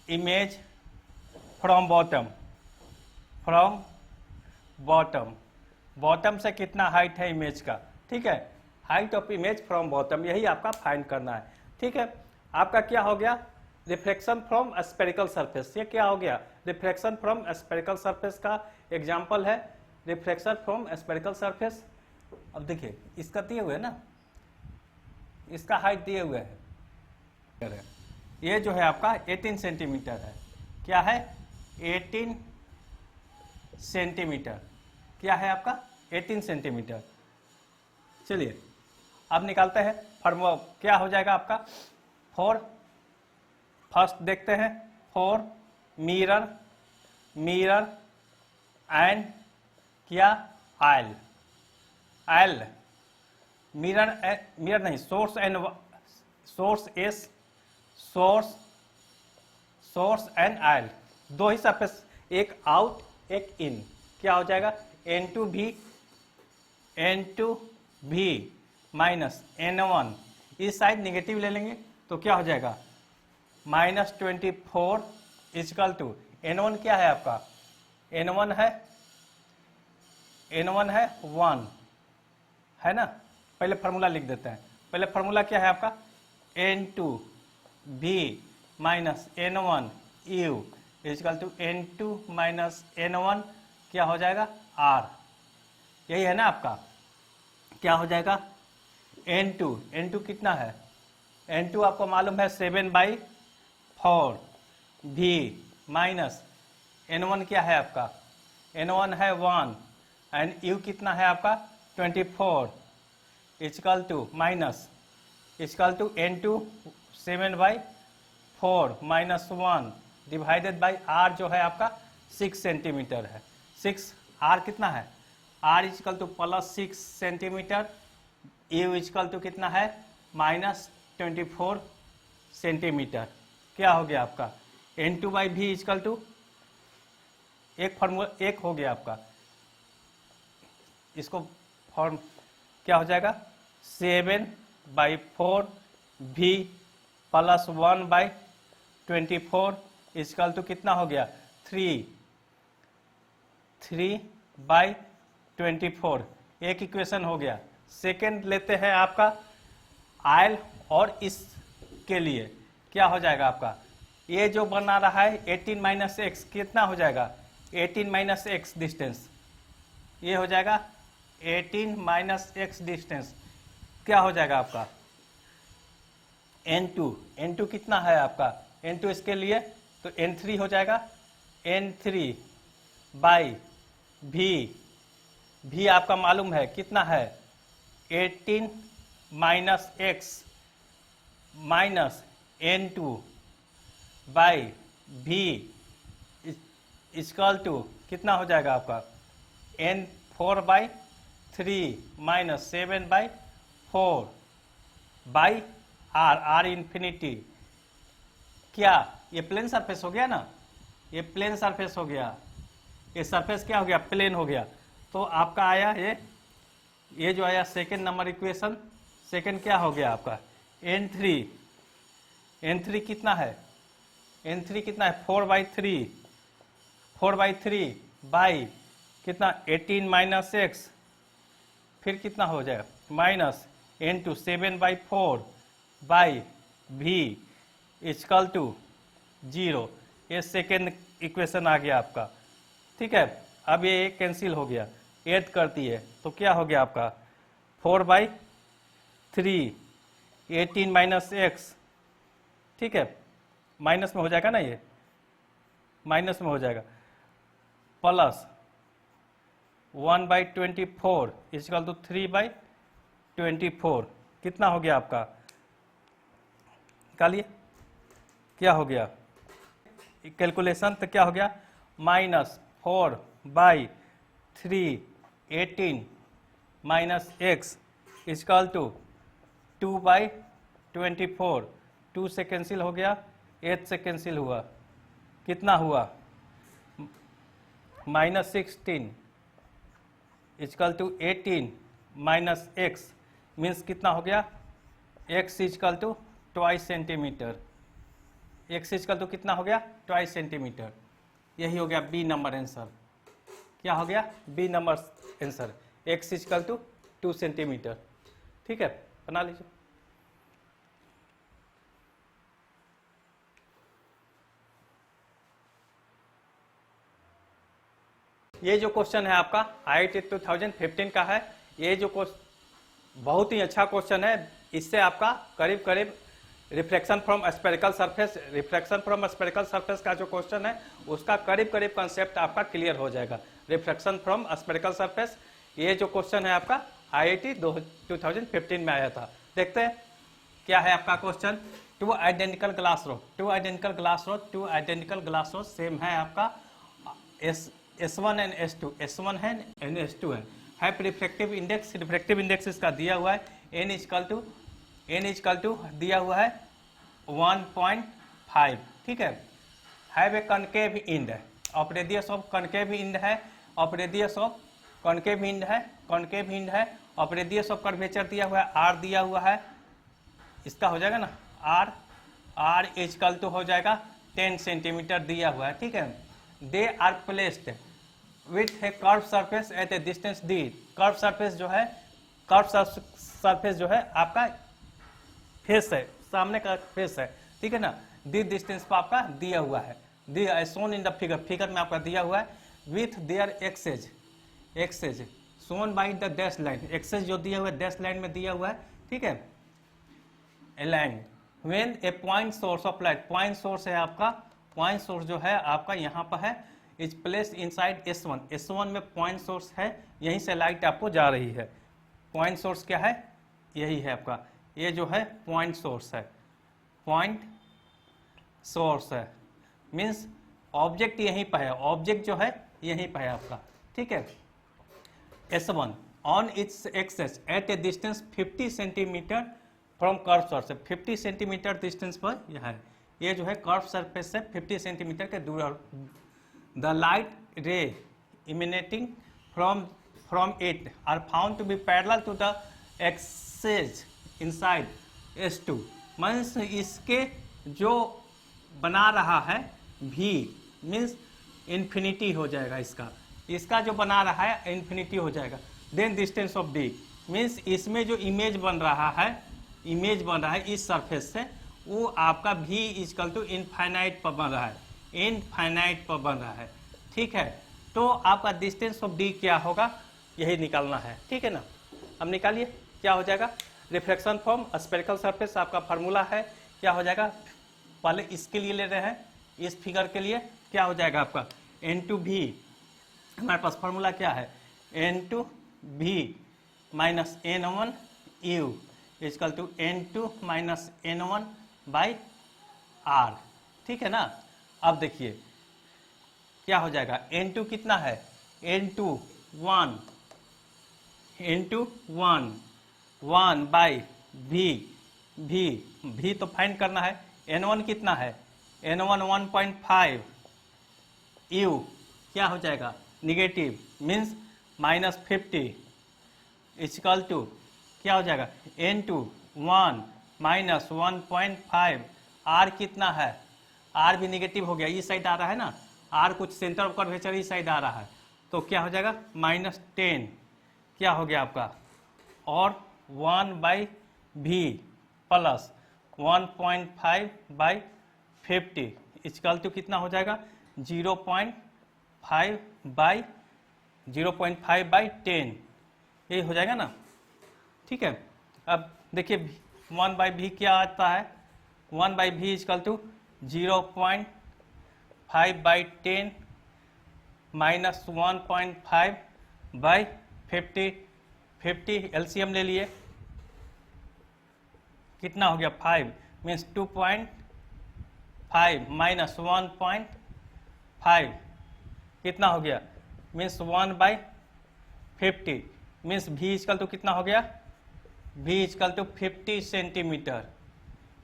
image from bottom से कितना हाइट है इमेज का, ठीक है। Height of image from bottom, यही आपका फाइंड करना है, ठीक है। आपका क्या हो गया, रिफ्लेक्शन फ्रॉम स्फेरिकल सरफेस, ये क्या हो गया, रिफ्लेक्शन फ्रॉम स्फेरिकल सरफेस का एग्जांपल है रिफ्लेक्शन फ्रॉम स्फेरिकल सरफेस। अब देखिए इसका दिए हुए ना, इसका हाइट दिए हुए है, ये जो है आपका 18 सेंटीमीटर है, क्या है 18 सेंटीमीटर, क्या है आपका 18 सेंटीमीटर। चलिए अब निकालते हैं फॉर्मूला, क्या हो जाएगा आपका, फर्स्ट देखते हैं, फॉर मिरर एंड क्या आयल, मिरर नहीं, सोर्स एंड आयल, दो ही सरफेस, एक आउट एक इन, क्या हो जाएगा N2V माइनस N1, इस साइड निगेटिव ले लेंगे तो क्या हो जाएगा -24 इजकल टू N1 क्या है आपका, N1 है 1 है ना। पहले फार्मूला लिख देते हैं, पहले फार्मूला क्या है आपका N2V minus N1 U equal to N2 minus N1 क्या हो जाएगा R, यही है ना आपका, क्या हो जाएगा N2 कितना है, N2 आपको मालूम है 7/4 V माइनस N1 क्या है आपका, N1 है 1 एंड U कितना है आपका 24 equal to minus equal to N2 7/4 minus 1 divided by R जो है आपका 6 सेंटीमीटर है, 6 R कितना है, R equal to +6 centimetre, U equal to कितना है -24 सेंटीमीटर, क्या हो गया आपका N2/V इजकल टू एक फॉर्मूला एक हो गया आपका, इसको फॉर्म क्या हो जाएगा 7/4 V प्लस 1/24 इजकल टू कितना हो गया 3/24, एक इक्वेशन हो गया। सेकेंड लेते हैं आपका आयल, और इसके लिए क्या हो जाएगा आपका, ये जो बना रहा है 18 - x कितना हो जाएगा 18 - x डिस्टेंस, ये हो जाएगा 18 - x डिस्टेंस, क्या हो जाएगा आपका N2 कितना है आपका N2 इसके लिए तो N3 हो जाएगा, N3/V आपका मालूम है कितना है 18 - x minus N2/V is equal to कितना हो जाएगा आपका N4/3 minus 7/4 by R infinity, क्या ये प्लेन सरफेस हो गया ना, ये प्लेन सरफेस हो गया, ये सरफेस क्या हो गया, प्लेन हो गया। तो आपका आया ये जो आया सेकेंड नंबर इक्वेशन, सेकेंड क्या हो गया आपका n3 कितना है, n3 कितना है 4/3 बाई कितना 18 माइनस x, फिर कितना हो जाएगा minus n2 7/4 by v equal to 0। ये सेकेंड इक्वेशन आ गया आपका, ठीक है। अब ये कैंसिल हो गया, ऐड करती है तो क्या हो गया आपका 4/3 18 माइनस x, ठीक है, माइनस में हो जाएगा ना, ये माइनस में हो जाएगा, प्लस 1/24 इक्वल टू 3/24, कितना हो गया आपका, निकालिए क्या हो गया कैलकुलेशन, तो क्या हो गया -4/3 18 माइनस x इक्वल टू 2/24, 2 से कैंसिल हो गया, 8 से कैंसिल हुआ, कितना हुआ -16 equal to 18 minus x means कितना हो गया x equal to 2 centimetre, x equal to कितना हो गया 2 सेंटीमीटर। यही हो गया बी नंबर आंसर, क्या हो गया B number answer, x equal to 2 centimetre, ठीक है, बना लीजिए। ये जो क्वेश्चन है आपका IIT 2015 का है, ये जो बहुत ही अच्छा क्वेश्चन है, इससे आपका करीब करीब रिफ्लेक्शन फ्रॉम स्फेरिकल सरफेस का जो क्वेश्चन है उसका करीब करीब कंसेप्ट आपका क्लियर हो जाएगा। रिफ्लेक्शन फ्रॉम स्फेरिकल सरफेस, ये जो क्वेश्चन है आपका IIT 2015 में आया था। देखते हैं क्या है आपका question. Two identical glass rod same है आपका S1 and S2 and S2 है, हैव रिफ्लेक्टिव इंडेक्स इसका दिया हुआ है n इक्वल टू दिया हुआ है 1.5, ठीक है। हैव ए कनकेव इंड है, of radius of concave end है, of radius of concave end है, ऑफ रेडियस ऑफ कर्वेचर दिया हुआ है r दिया हुआ है, इसका हो जाएगा ना r इक्वल टू हो जाएगा 10 सेंटीमीटर दिया हुआ है, ठीक है। They are placed with a curve surface at a distance d, curve surface जो है आपका फेस है, सामने का फेस है, ठीक है ना, दी डिस्टेंस पर आपका दिया हुआ है, दी सोन इन द फिगर में आपका दिया हुआ है, with their axes shown by the dash line, axes जो दिया हुआ है डैश लाइन में दिया हुआ है, ठीक है, align when A point source of light, point source है आपका, पॉइंट सोर्स जो है आपका यहाँ पर है, इज प्लेस्ड इनसाइड S1 में पॉइंट सोर्स है, यहीं से लाइट आपको जा रही है। पॉइंट सोर्स क्या है, यही है आपका, ये जो है पॉइंट सोर्स है, मीन्स ऑब्जेक्ट यहीं पर है, ऑब्जेक्ट जो है यहीं पर है आपका, ठीक है। S1 on its axis at a distance 50 centimetre from curve source, 50 centimetre distance पर यह है, ये जो है कर्व सरफेस से 50 सेंटीमीटर के दूर। The light ray emanating from it are found to be parallel to the axis inside S2, means इसके जो बना रहा है V मीन्स इन्फिनिटी हो जाएगा, इसका जो बना रहा है इन्फिनिटी हो जाएगा। Then distance of D means इसमें जो इमेज बन रहा है इस सरफेस से, वो आपका V इक्वल टू इनफाइनाइट पर बन रहा है, ठीक है। तो आपका डिस्टेंस ऑफ D क्या होगा, यही निकालना है, ठीक है ना। अब निकालिए क्या हो जाएगा, रिफ्लेक्शन फ्रॉम स्फेरिकल सरफेस आपका फार्मूला है, क्या हो जाएगा, पहले इसके लिए ले रहे हैं, इस फिगर के लिए क्या हो जाएगा आपका N2V, हमारे पास फार्मूला क्या है N2V minus N1 U equal to N2 minus N1 by R, ठीक है ना। अब देखिए क्या हो जाएगा, N2 कितना है, N2 1 बाई V तो फाइंड करना है, N1 कितना है, N1 1.5, U क्या हो जाएगा निगेटिव मीन्स -50 इक्वल टू क्या हो जाएगा n2 1 माइनस 1.5। r कितना है, r भी निगेटिव हो गया, इस साइड आ रहा है ना, r कुछ सेंटर ऑफ कर्वेचर इस साइड आ रहा है, तो क्या हो जाएगा -10 क्या हो गया आपका, और 1/v प्लस 1.5/50 इक्वल टू कितना हो जाएगा 0.5/10 ये हो जाएगा ना। ठीक है, अब देखिए 1/v क्या आता है, 1/v equal to 0.5/10 minus 1.5/50 50 LCM ले लिए, कितना हो गया 5 मीन्स 2.5 माइनस 1.5 कितना हो गया means 1/50 means v equal to कितना हो गया, v equal to 50 centimetre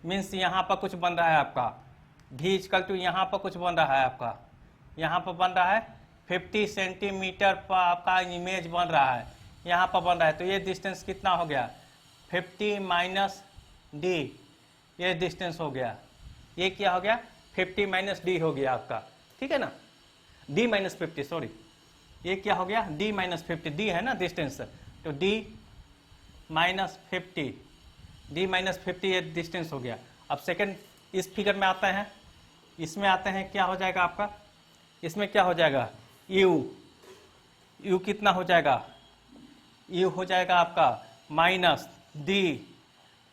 means यहाँ पर कुछ बन रहा है आपका, v इक्वल टू यहाँ पर कुछ बन रहा है आपका, यहाँ पर बन रहा है 50 सेंटीमीटर पर आपका इमेज बन रहा है, यहाँ पर बन रहा है, तो ये डिस्टेंस कितना हो गया 50 माइनस d, ये डिस्टेंस हो गया, ये क्या हो गया 50 माइनस d हो गया आपका, ठीक है ना, d माइनस 50 सॉरी, ये क्या हो गया d माइनस 50, d है ना डिस्टेंस, तो d माइनस 50, d माइनस 50 ये डिस्टेंस हो गया। अब सेकंड इस फिगर में आते हैं, इसमें आते हैं क्या हो जाएगा आपका, इसमें क्या हो जाएगा u कितना हो जाएगा, u हो जाएगा आपका माइनस d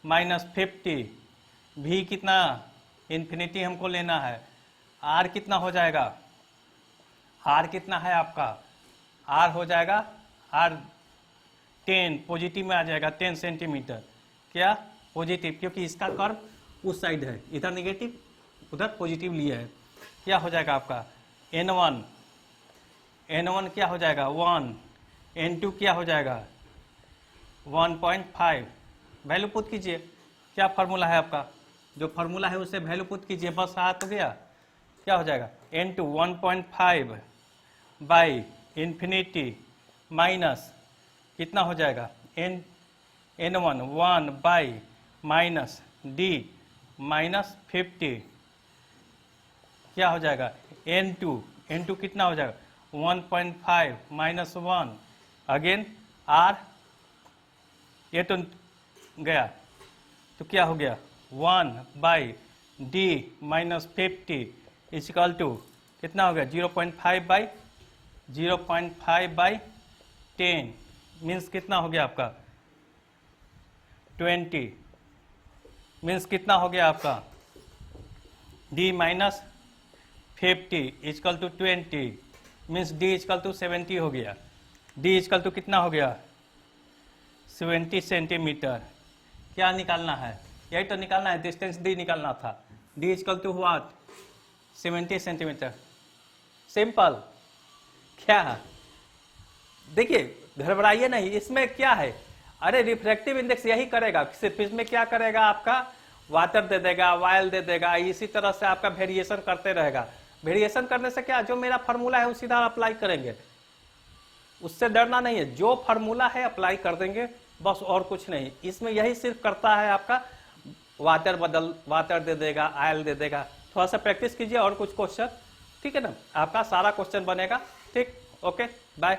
माइनस 50, v कितना इन्फिनिटी हमको लेना है, r कितना हो जाएगा, r कितना है आपका, r हो जाएगा r 10 पॉजिटिव में आ जाएगा 10 सेंटीमीटर, क्या पॉजिटिव, क्योंकि इसका कर्व उस साइड है, इधर निगेटिव उधर पॉजिटिव लिया है, क्या हो जाएगा आपका n1 क्या हो जाएगा 1, n2 क्या हो जाएगा 1.5, वैल्यू पुट कीजिए, क्या फार्मूला है आपका, जो फार्मूला है उससे वैल्यू पुट कीजिए, बस आ तो गया, क्या हो जाएगा n2 1.5 बाई इन्फिनिटी माइनस कितना हो जाएगा n1 1 by minus d minus 50 क्या हो जाएगा n2 कितना हो जाएगा 1.5 माइनस 1 अगेन r, ये तो गया, तो क्या हो गया 1 by d minus 50 equal to कितना हो गया 0.5/10 मीन्स कितना हो गया आपका 20 मीन्स कितना हो गया आपका d minus 50 equal to 20 means d equal to 70 हो गया, d इक्वल टू कितना हो गया 70 सेंटीमीटर। क्या निकालना है, यही तो निकालना है, डिस्टेंस d निकालना था, d equal to what 70 centimetre, simple. क्या देखिए घबराइए नहीं, इसमें क्या है, अरे रिफ्रैक्टिव इंडेक्स यही करेगा, सिर्फ इसमें क्या करेगा आपका वाटर दे देगा, वायल दे देगा, इसी तरह से आपका वेरिएशन करते रहेगा, वेरिएशन करने से क्या, जो मेरा फार्मूला है उसी तरह अप्लाई करेंगे, उससे डरना नहीं है, जो फार्मूला है अप्लाई कर देंगे बस, और कुछ नहीं, इसमें यही सिर्फ करता है आपका वाटर दे देगा, आयल दे देगा, थोड़ा सा प्रैक्टिस कीजिए और कुछ क्वेश्चन, ठीक है ना, आपका सारा क्वेश्चन बनेगा, ठीक, ओके बाय।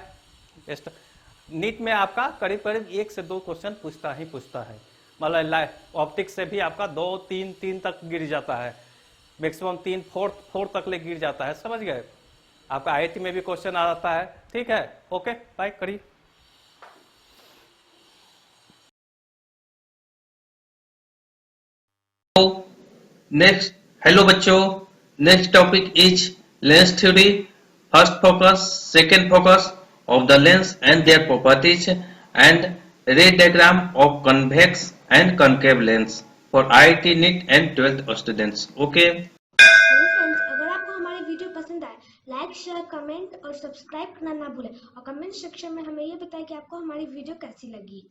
नीट में आपका करीब करीब 1 से 2 क्वेश्चन पूछता है, मतलब ऑप्टिक्स से भी आपका 2 3 तक गिर जाता है, मैक्सिमम 3 4 तक ले गिर जाता है, समझ गए, आपका आईआईटी में भी क्वेश्चन आ जाता है, ठीक है, ओके बाय करिए। नेक्स्ट, हेलो बच्चों, next topic is lens theory, first focus, second focus of the lens and their properties and ray diagram of convex and concave lens for IIT NEET and 12th students. Okay. Hello friends, अगर आपको हमारी video पसंद आए like share comment और subscribe करना ना भूलें और कमेंट सेक्शन में हमें ये बताएं कि आपको हमारी वीडियो कैसी लगी।